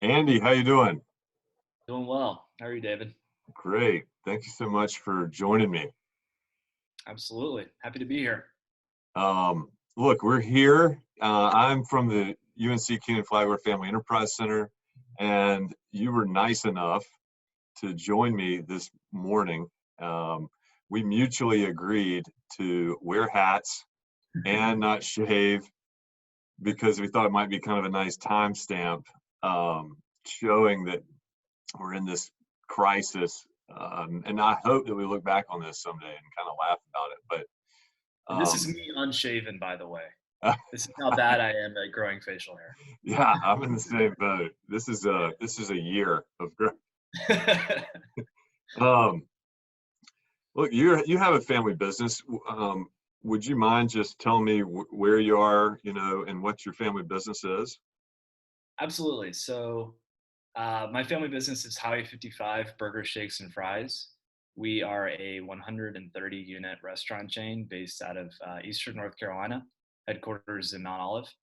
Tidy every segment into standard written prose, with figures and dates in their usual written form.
Andy, how you doing? Doing well. How are you, David? Great. Thank you so much for joining me. Absolutely. Happy to be here. Look, we're here. I'm from the UNC King and Flagler Family Enterprise Center, and you were nice enough to join me this morning. Um, we mutually agreed to wear hats and not shave because we thought it might be kind of a nice timestamp, showing that we're in this crisis. And I hope that we look back on this someday and kind of laugh about it. But And this is me unshaven, by the way. uh, This is how bad I am at growing facial yeah, I'm in the same boat. This is a year of growth. hair. Um, look, you have a family business. Would you mind just telling me where you are, and what your family business is? Absolutely. My family business is Highway 55 Burger, Shakes, and Fries. We are a 130 unit restaurant chain based out of Eastern North Carolina, headquarters in Mount Olive.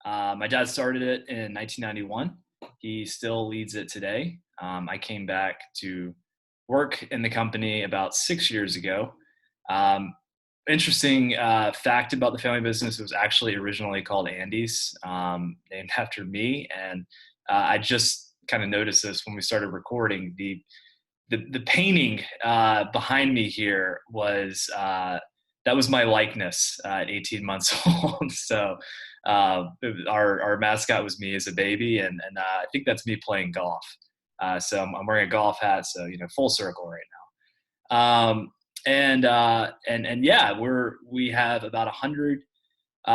My dad started it in 1991. He still leads it today. I came back to work in the company about 6 years ago. Um, Interesting fact about the family business: it was actually originally called Andy's, named after me. And I just kind of noticed this when we started recording. The painting behind me here was that was my likeness at 18 months old. So our mascot was me as a baby, and I think that's me playing golf. So I'm wearing a golf hat, so full circle right now. And yeah, we have about 100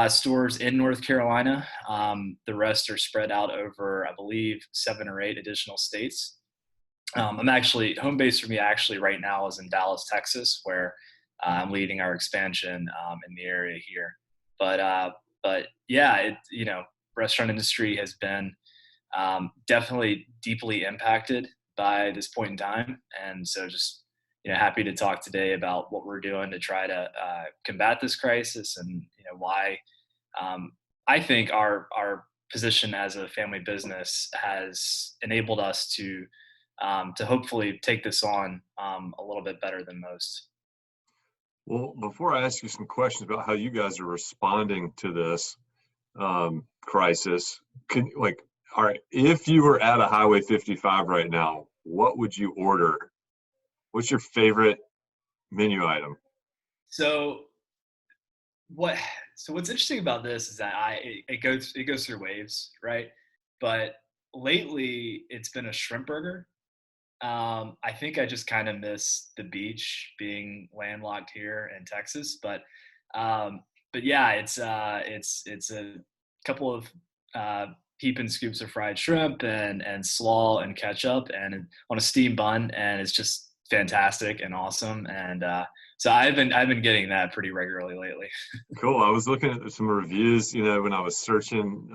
stores in North Carolina. The rest are spread out over, I believe, 7 or 8 additional states. I'm actually home base for me actually right now is in Dallas, Texas, where I'm leading our expansion in the area here. But but yeah, restaurant industry has been definitely deeply impacted by this point in time, and so just happy to talk today about what we're doing to try to combat this crisis, and why um, I think our position as a family business has enabled us to hopefully take this on a little bit better than most. Well, before I ask you some questions about how you guys are responding to this crisis, all right, if you were at a Highway 55 right now, what would you order? What's your favorite menu item? So what what's interesting about this is that it goes through waves, right? But lately it's been a shrimp burger. I think I just kind of miss the beach, being landlocked here in Texas, um, but yeah, it's a couple of uh, heap and scoops of fried shrimp and slaw and ketchup and on a steam bun, and it's just fantastic and awesome. And so I've been getting that pretty regularly lately. Cool. I was looking at some reviews, when I was searching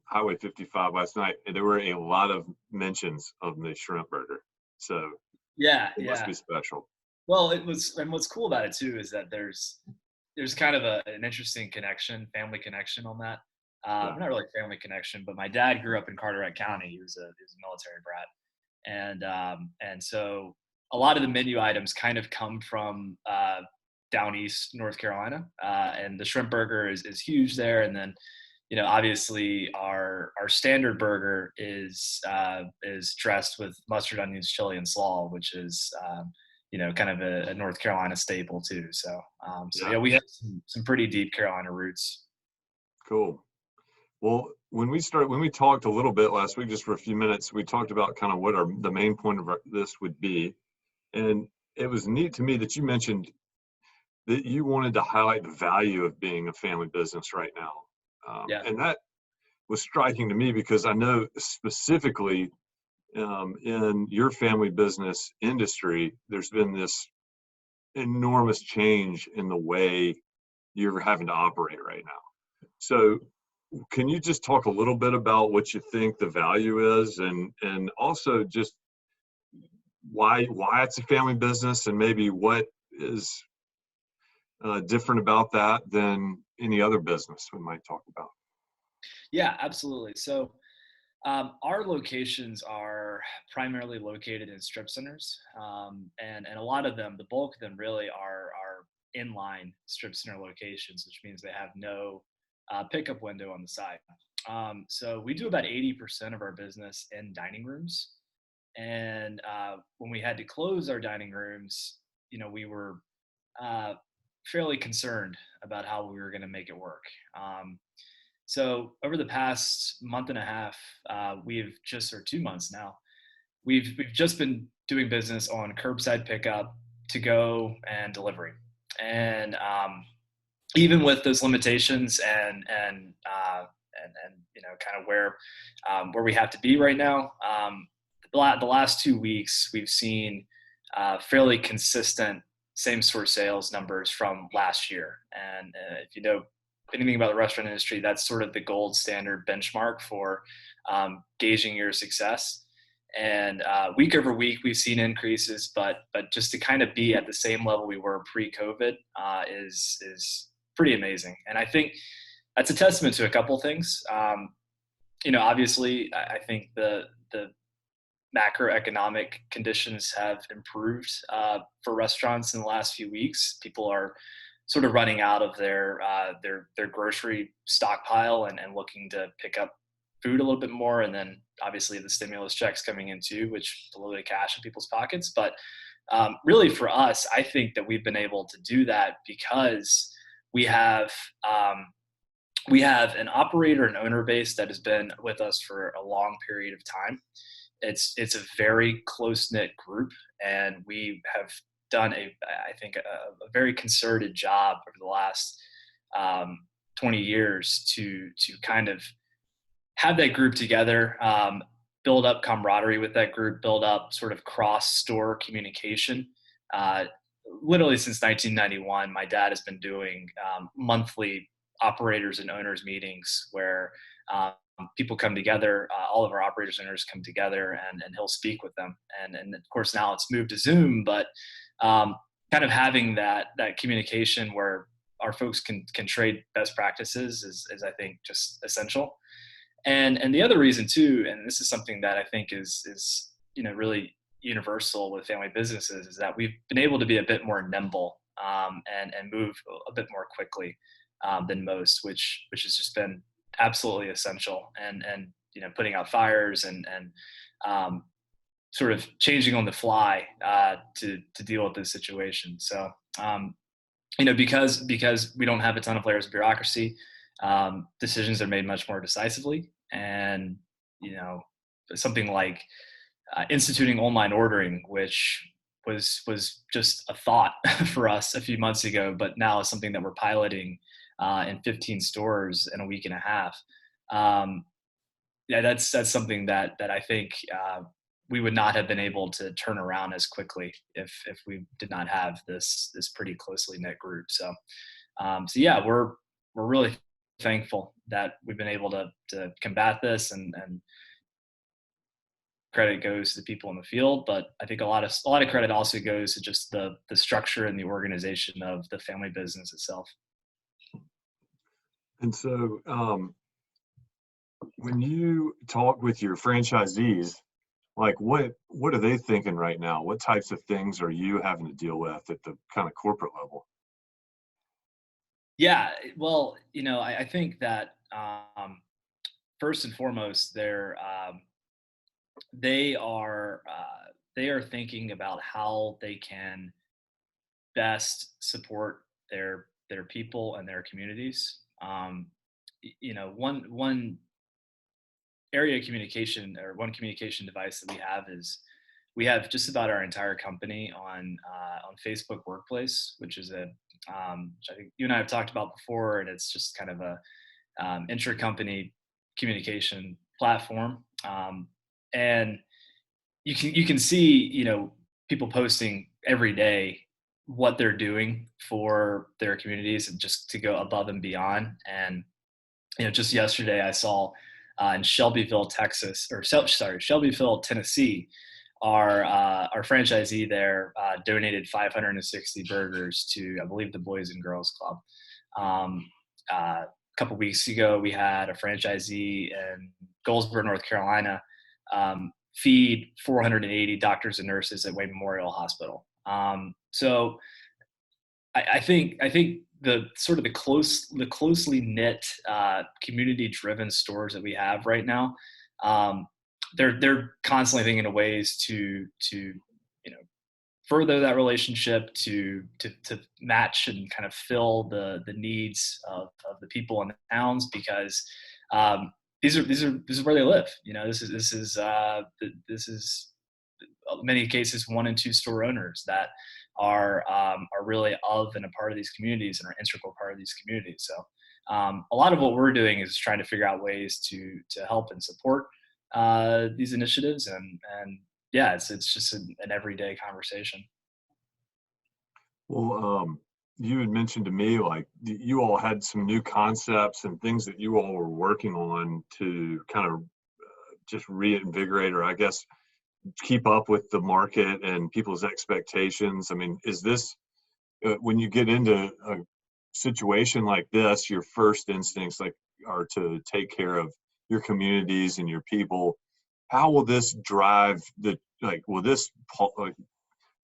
Highway 55 last night, and there were a lot of mentions of the shrimp burger. So Yeah, it must yeah. be special. Well, and what's cool about it too is that there's kind of an interesting connection, family connection on that. Yeah. Not really family connection, but my dad grew up in Carteret County. He was a military brat, and so a lot of the menu items kind of come from down east North Carolina, and the shrimp burger is huge there. And then obviously our standard burger is dressed with mustard, onions, chili, and slaw, which is kind of a North Carolina staple too. So Yeah. yeah, we have some pretty deep Carolina roots. Cool. Well, when we talked a little bit last week, just for a few minutes, we talked about kind of what the main point of this would be. And it was neat to me that you mentioned that you wanted to highlight the value of being a family business right now. Yeah, And that was striking to me because I know specifically in your family business industry, there's been this enormous change in the way you're having to operate right now. So, can you just talk a little bit about what you think the value is, and also just why it's a family business, and maybe what is different about that than any other business we might talk about? yeah, absolutely. So Our locations are primarily located in strip centers, and a lot of them, the bulk of them, really are inline strip center locations, which means they have no pickup window on the side. So we do about 80% of our business in dining rooms, and when we had to close our dining rooms, we were uh, fairly concerned about how we were going to make it work. So over the past month and a half, we've just, or 2 months now, we've just been doing business on curbside pickup, to go, and delivery. And even with those limitations and kind of where we have to be right now, the last 2 weeks we've seen fairly consistent same store sales numbers from last year. And if you know anything about the restaurant industry, that's sort of the gold standard benchmark for gauging your success. And week over week, we've seen increases, but just to kind of be at the same level we were pre-COVID is pretty amazing. And I think that's a testament to a couple things. Obviously, I think the macroeconomic conditions have improved for restaurants in the last few weeks. People are sort of running out of their grocery stockpile and looking to pick up food a little bit more. And then obviously the stimulus checks coming in too, which is a little bit of cash in people's pockets. But really for us, I think that we've been able to do that because we have an operator and owner base that has been with us for a long period of time. It's a very close knit group, and we have done I think a very concerted job over the last 20 years to kind of have that group together, build up camaraderie with that group, build up sort of cross store communication. Uh, Literally since 1991, my dad has been doing monthly operators and owners meetings where um, people come together. All of our operators and owners come together, and he'll speak with them. And of course now it's moved to Zoom, but kind of having that communication where our folks can trade best practices is I think just essential. And the other reason too, and this is something that I think is really universal with family businesses, is that we've been able to be a bit more nimble, and move a bit more quickly than most, which has just been absolutely essential. And putting out fires and um, sort of changing on the fly to deal with this situation. So because we don't have a ton of layers of bureaucracy, decisions are made much more decisively. And something like instituting online ordering, which was just a thought for us a few months ago, but now is something that we're piloting in 15 stores in a week and a half. Um, yeah, that's something that I think we would not have been able to turn around as quickly if we did not have this pretty closely knit group. So yeah, we're really thankful that we've been able to combat this, and credit goes to the people in the field, but I think a lot of credit also goes to just the structure and the organization of the family business itself. And so, when you talk with your franchisees, like what are they thinking right now? What types of things are you having to deal with at the kind of corporate level? Yeah, well, I think that first and foremost, they are they are thinking about how they can best support their people and their communities. One area of communication, or one communication device that we have, is we have just about our entire company on Facebook Workplace, which is which I think you and I have talked about before, and it's just kind of a intra-company communication platform. And you can see people posting every day what they're doing for their communities, and just to go above and beyond. And just yesterday I saw in Shelbyville, Texas, or Shelbyville, Tennessee, our franchisee there donated 560 burgers to, I believe, the Boys and Girls Club. Um, couple weeks ago, we had a franchisee in Goldsboro, North Carolina, feed 480 doctors and nurses at Wayne Memorial Hospital. So I think the sort of the closely knit community driven stores that we have right now, um, they're constantly thinking of ways to further that relationship, to match and kind of fill the needs of the people in the towns, because um, this is where they live. This is many cases 1 and 2 store owners that are really of and a part of these communities and are integral part of these communities. So a lot of what we're doing is trying to figure out ways to help and support these initiatives, and yeah, it's just an everyday conversation. Well, you had mentioned to me like you all had some new concepts and things that you all were working on to kind of just reinvigorate, or I guess keep up with the market and people's expectations. I mean, is this when you get into a situation like this, your first instincts like are to take care of your communities and your people? How will this drive the like? Will this like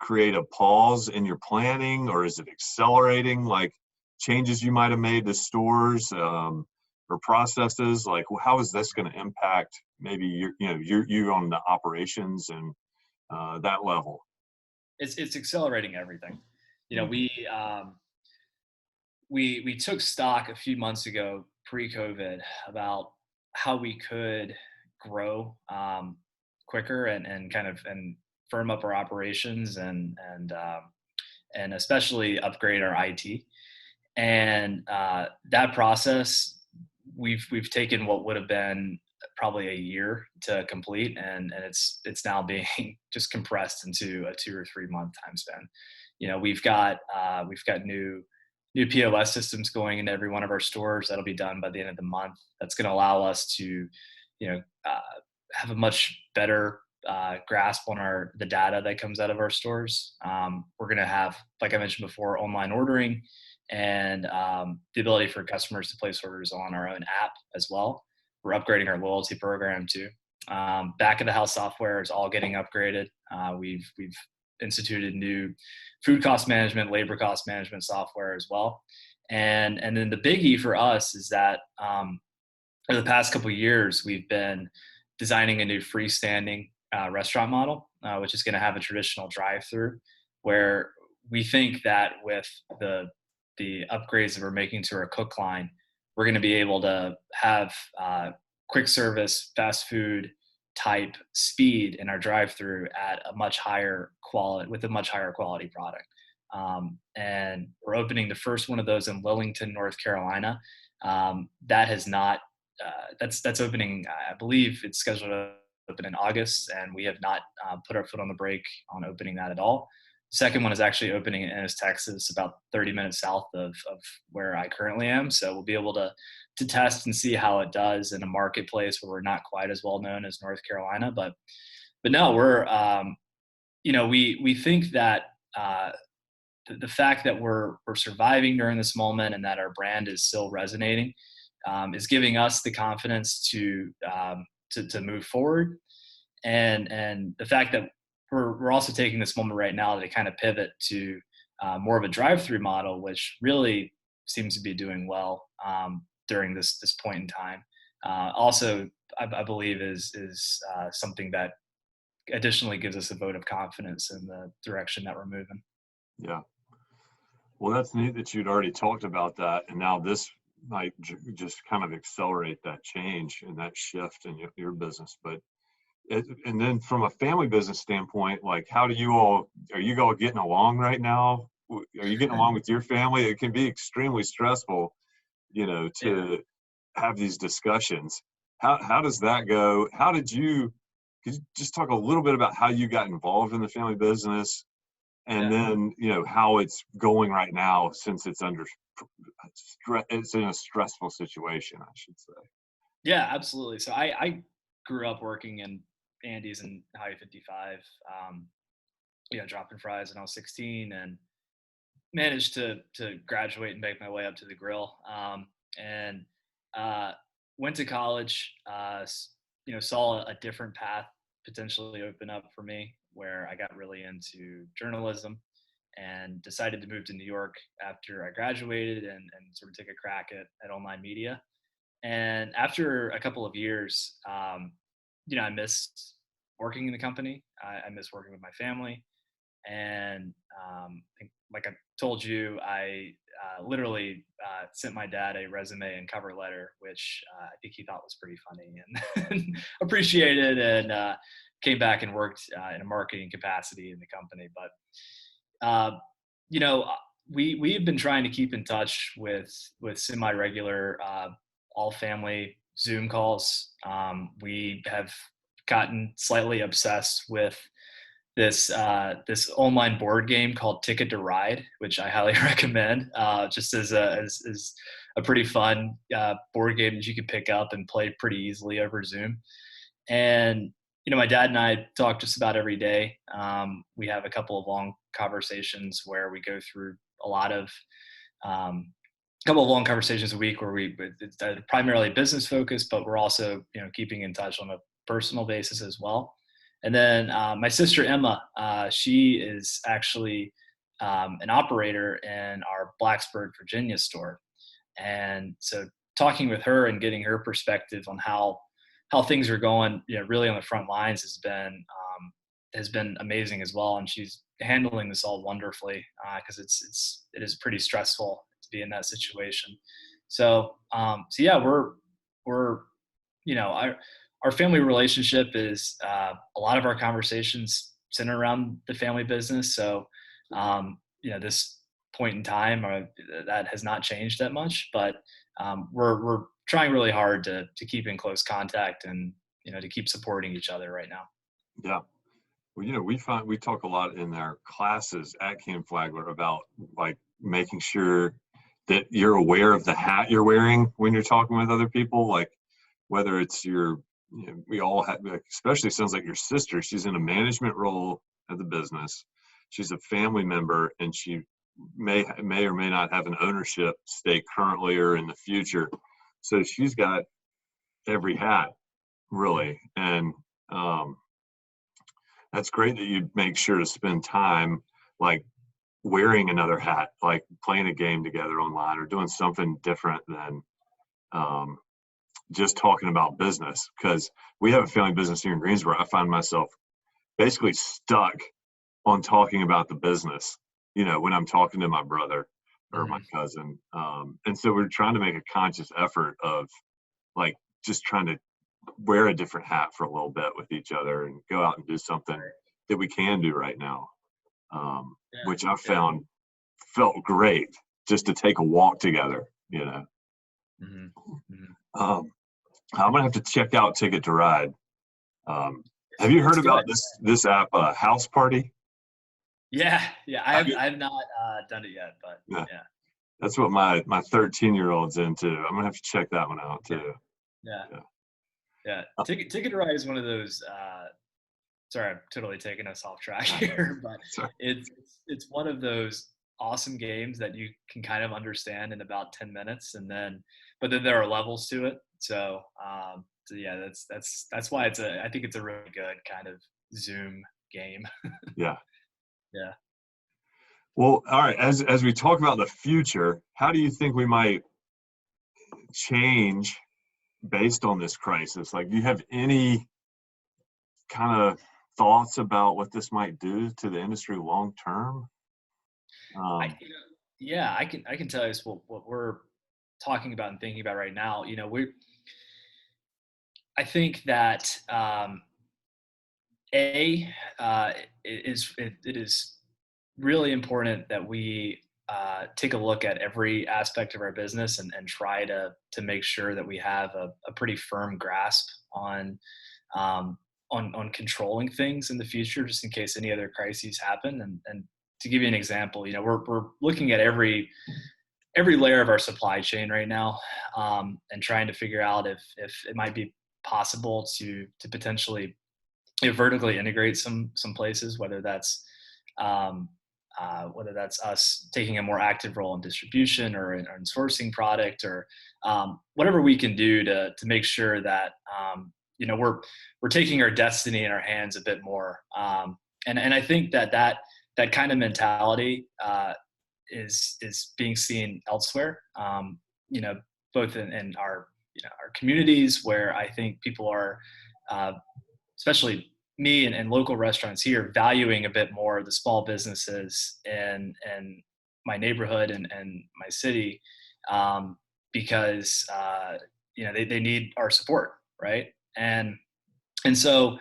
create a pause in your planning, or is it accelerating like changes you might have made to stores or processes? Like, how is this going to impact maybe you on the operations and that level? It's accelerating everything. You know, Mhm. we took stock a few months ago, pre-COVID, about how we could grow quicker and kind of and firm up our operations, and especially upgrade our IT. And that process, we've taken what would have been probably a year to complete, and it's now being just compressed into a 2 or 3 month time span. We've got new POS systems going into every one of our stores. That'll be done by the end of the month. That's going to allow us to, you know, have a much better grasp on the data that comes out of our stores. We're going to have, like I mentioned before, online ordering, and the ability for customers to place orders on our own app as well. We're upgrading our loyalty program too. Back of the house software is all getting upgraded. We've instituted new food cost management, labor cost management software as well. And then the biggie for us is that over the past couple of years, we've been designing a new freestanding restaurant model, which is going to have a traditional drive-through, where we think that with the upgrades that we're making to our cook line, we're going to be able to have quick service, fast food type speed in our drive-through at a much higher quality, with a much higher quality product. And we're opening the first one of those in Lillington, North Carolina. That has not that's opening. I believe it's scheduled to open in August, and we have not put our foot on the brake on opening that at all. The second one is actually opening in Ennis, Texas, about 30 minutes south of where I currently am. So we'll be able to test and see how it does in a marketplace where we're not quite as well known as North Carolina. But no, we're we think that the fact that we're surviving during this moment and that our brand is still resonating is giving us the confidence to move forward, and the fact that we're also taking this moment right now to kind of pivot to more of a drive-through model, which really seems to be doing well during this point in time. Also, I believe is something that additionally gives us a vote of confidence in the direction that we're moving. Yeah. Well, that's neat that you'd already talked about that, and now this might just kind of accelerate that change and that shift in your business. But and then from a family business standpoint, like how do you all are you all getting along right now? Are you getting along with your family? It can be extremely stressful, Yeah. to have these discussions. How does that go? Could you just talk a little bit about how you got involved in the family business, and Yeah. then how it's going right now since it's it's in a stressful situation, I should say. Yeah, absolutely. So I grew up working in Andy's and Highway 55, dropping fries when I was 16, and managed to graduate and make my way up to the grill. And uh, went to college, saw a different path potentially open up for me where I got really into journalism and decided to move to New York after I graduated and sort of take a crack at online media. And after a couple of years, I missed working in the company. I missed working with my family. And like I told you, I literally sent my dad a resume and cover letter, which I think he thought was pretty funny and appreciated, and came back and worked in a marketing capacity in the company. But you know, uh, we have been trying to keep in touch with semi regular all family Zoom calls. We have gotten slightly obsessed with this online board game called Ticket to Ride, which I highly recommend. Just as a pretty fun board game that you can pick up and play pretty easily over Zoom. And my dad and I talk just about every day. We have a couple of long conversations where we go through a lot of um, couple of long conversations a week where it's primarily business focused, but we're also keeping in touch on a personal basis as well. And then my sister Emma, she is actually an operator in our Blacksburg, Virginia store, and so talking with her and getting her perspective on how things are going, really on the front lines has been amazing as well. And she's handling this all wonderfully because it is pretty stressful to be in that situation. So yeah, we're our family relationship is a lot of our conversations center around the family business. So this point in time that has not changed that much, but we're trying really hard to keep in close contact and to keep supporting each other right now. Yeah. Well, we talk a lot in our classes at Ken Flagler about like making sure that you're aware of the hat you're wearing when you're talking with other people, like whether it's we all have, like, especially sounds like your sister, she's in a management role at the business. She's a family member and she may or may not have an ownership stake currently or in the future. So she's got every hat really. And that's great that you make sure to spend time like wearing another hat, like playing a game together online or doing something different than just talking about business. Because we have a family business here in Greensboro. I find myself basically stuck on talking about the business, when I'm talking to my brother or my cousin. And so we're trying to make a conscious effort of like just trying to wear a different hat for a little bit with each other and go out and do something that we can do right now, which I found felt great just to take a walk together, Mm-hmm. Mm-hmm. I'm gonna have to check out Ticket to Ride. Have you heard about this app, House Party? Yeah, I've not done it yet, but yeah. That's what my 13-year-old's into. I'm gonna have to check that one out too. Yeah. Ticket to Ride is one of those. Sorry, I'm totally taking us off track here, but it's one of those awesome games that you can kind of understand in about 10 minutes, but then there are levels to it. So yeah, that's why I think it's a really good kind of Zoom game. Yeah. Yeah. Well, all right. As we talk about the future, how do you think we might change based on this crisis? Like, do you have any kind of thoughts about what this might do to the industry long term? Yeah, I can tell you what we're talking about and thinking about right now. I think that it is really important that we take a look at every aspect of our business and try to make sure that we have a pretty firm grasp on controlling things in the future, just in case any other crises happen. And to give you an example, we're looking at every layer of our supply chain right now, and trying to figure out if it might be possible to potentially vertically integrate some places, whether that's whether that's us taking a more active role in distribution or in sourcing product, or whatever we can do to make sure that we're taking our destiny in our hands a bit more. And I think that kind of mentality is being seen elsewhere. Both in our communities, where I think people are, especially me and local restaurants here, valuing a bit more the small businesses in my neighborhood and my city, because they need our support, right? And so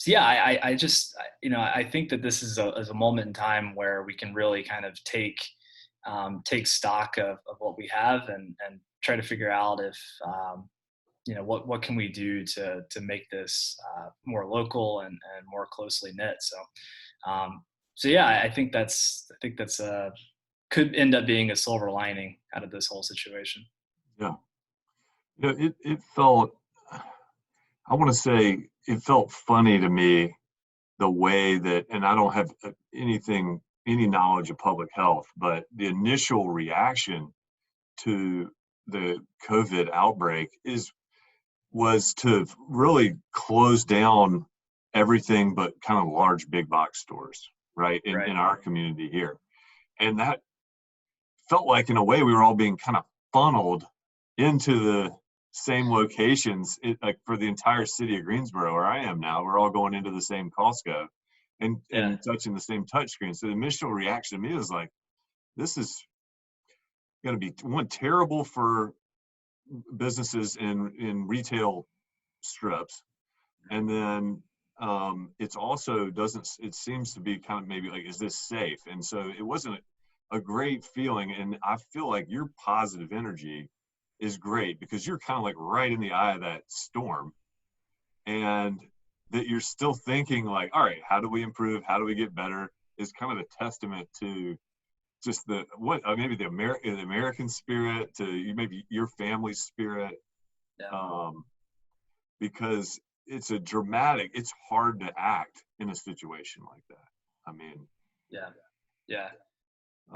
yeah, I just I think that this is a moment in time where we can really kind of take stock of what we have, and try to figure out if what can we do to make this more local and more closely knit. So yeah, I think that's could end up being a silver lining out of this whole situation. Yeah. It felt, I want to say, it felt funny to me the way that, and I don't have any knowledge of public health, but the initial reaction to the COVID outbreak was to really close down everything but kind of large big box stores, right? Right. In our community here. And that felt like, in a way, we were all being kind of funneled into the same locations, like for the entire city of Greensboro, where I am now. We're all going into the same Costco and Yeah. touching the same touch screen. So the initial reaction to me was like, this is going to be, one, terrible for businesses in retail strips, and then it's also doesn't, it seems to be kind of maybe like, is this safe? And so it wasn't a great feeling. And I feel like your positive energy is great, because you're kind of like right in the eye of that storm, and that you're still thinking like, all right, how do we improve? How do we get better? Is kind of a testament to just maybe the American spirit, to maybe your family's spirit, Yeah. because it's hard to act in a situation like that. I mean, Yeah. Yeah.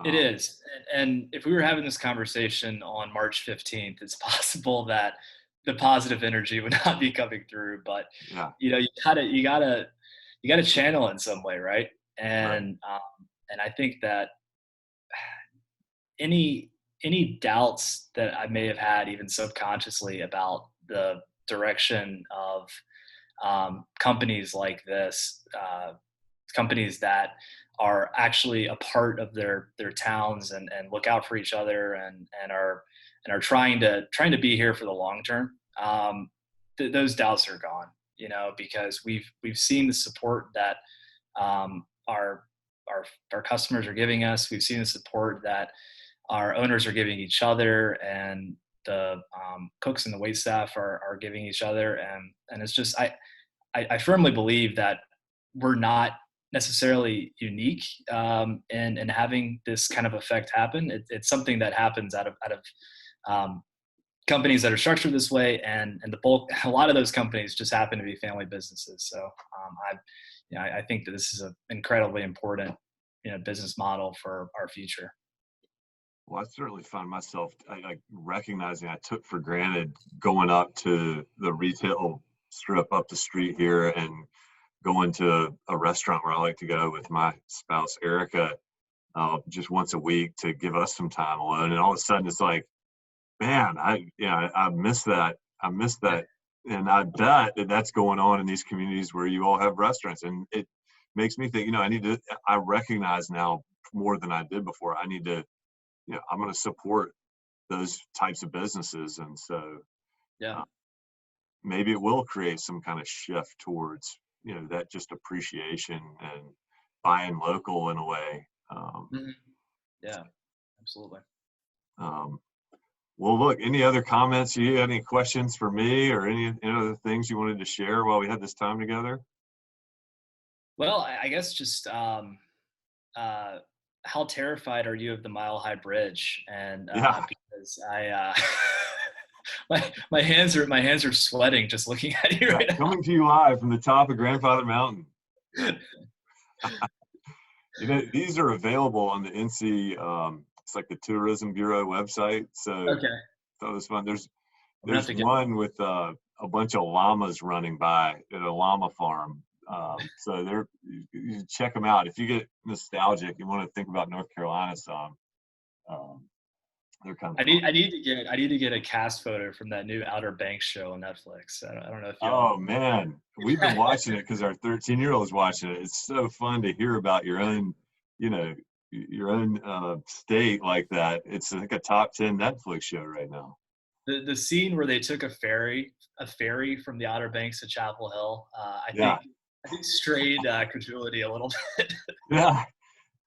It um, is. And if we were having this conversation on March 15th, it's possible that the positive energy would not be coming through. But yeah, you gotta channel it in some way, right? right, And I think that any doubts that I may have had, even subconsciously, about the direction of companies like this, companies that are actually a part of their towns, and look out for each other, and are trying to be here for the long term. Those doubts are gone, because we've seen the support that our our customers are giving us. We've seen the support that our owners are giving each other, and the cooks and the wait staff are giving each other, and it's just I firmly believe that we're not necessarily unique in having this kind of effect happen. It's something that happens out of um, companies that are structured this way, and the bulk, a lot of those companies just happen to be family businesses. So I think that this is an incredibly important business model for our future. well, I certainly found myself like recognizing I took for granted going up to the retail strip up the street here, and going to a restaurant where I like to go with my spouse Erica, just once a week, to give us some time alone. And all of a sudden, it's like, man, I miss that. I miss Yeah, that. And I bet that that's going on in these communities where you all have restaurants. And it makes me think, I recognize now more than I did before. I need to, I'm going to support those types of businesses. And so yeah, uh, maybe it will create some kind of shift towards, that just appreciation and buying local in a way. mhm, yeah, absolutely. Um, Well, look, any other comments? You had any questions for me, or any other things you wanted to share while we had this time together? Well, I guess just uh, how terrified are you of the Mile High Bridge? And Yeah, because my hands are sweating just looking at you yeah. right Coming to you live from the top of Grandfather Mountain. now. You know, these are available on the NC, it's like the Tourism Bureau website. So Okay, that was fun. I'm gonna have There's to get. one with a bunch of llamas running by at a llama farm. So you check them out. If you get nostalgic, you want to think about North Carolina some, um, they're kind of fun. I need to get a cast photo from that new Outer Banks show on Netflix. I don't know if y'all. Oh man, we've been watching it because our 13-year-old is watching it. It's so fun to hear about your own, you know, your own state like that. It's like a top 10 Netflix show right now. The scene where they took a ferry from the Outer Banks to Chapel Hill, Yeah, I think strayed credulity a little bit. yeah,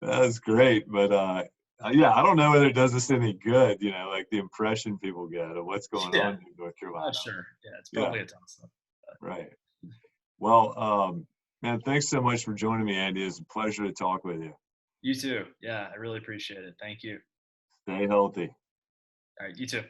that's great. But yeah, I don't know whether it does us any good. You know, like the impression people get of what's going Yeah, on in North not Carolina. sure. Yeah, it's Yeah, probably a toss up. right. Well, man, thanks so much for joining me, Andy. It's a pleasure to talk with you. You too. Yeah, I really appreciate it. Thank you. Stay healthy. All right, you too.